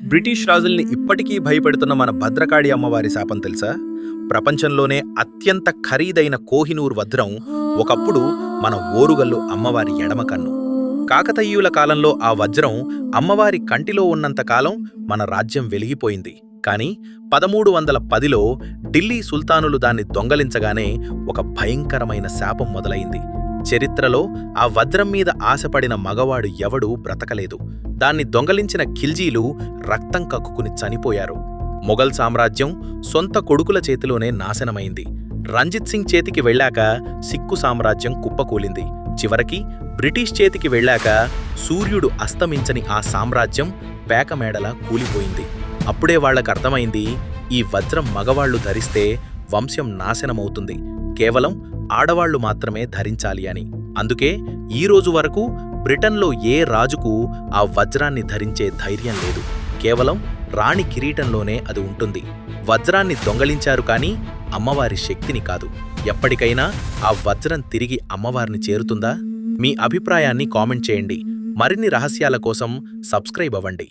British రాజుల్ని ఇప్పటికీ భయపెడుతున్న మన భద్రకాళి అమ్మవారి శాపం తెలుసా? ప్రపంచంలోనే అత్యంత ఖరీదైన కోహినూర్ వజ్రం ఒకప్పుడు మన ఓరుగల్లు అమ్మవారి ఎడమ కన్ను. కాకతీయుల కాలంలో ఆ వజ్రం అమ్మవారి కంటిలో ఉన్నంత కాలం మన రాజ్యం వెలిగిపోయింది. కానీ 1310లో ఢిల్లీ సుల్తానులు దాన్ని దొంగలించగానే ఒక భయంకరమైన శాపం మొదలైంది. చరిత్రలో ఆ వజ్రం మీద ఆశపడిన మగవాడు ఎవడూ బ్రతకలేదు. దాన్ని దొంగలించిన ఖిల్జీలు రక్తం కక్కుకుని చనిపోయారు. మొఘల్ సామ్రాజ్యం సొంత కొడుకుల చేతిలోనే నాశనమైంది. రంజిత్ సింగ్ చేతికి వెళ్ళాక సిక్కు సామ్రాజ్యం కుప్పకూలింది. చివరికి బ్రిటిష్ చేతికి వెళ్ళాక సూర్యుడు అస్తమించని ఆ సామ్రాజ్యం పేకమేడలా కూలిపోయింది. అప్పుడే వాళ్లకర్థమైంది, ఈ వజ్రం మగవాళ్లు ధరిస్తే వంశం నాశనమవుతుంది, కేవలం ఆడవాళ్లు మాత్రమే ధరించాలి అని. అందుకే ఈ రోజు వరకు బ్రిటన్లో ఏ రాజుకు ఆ వజ్రాన్ని ధరించే ధైర్యం లేదు. కేవలం రాణి కిరీటంలోనే అది ఉంటుంది. వజ్రాన్ని దొంగలించారు కానీ అమ్మవారి శక్తిని కాదు. ఎప్పటికైనా ఆ వజ్రం తిరిగి అమ్మవారిని చేరుతుందా? మీ అభిప్రాయాన్ని కామెంట్ చేయండి. మరిన్ని రహస్యాల కోసం సబ్స్క్రైబ్ అవ్వండి.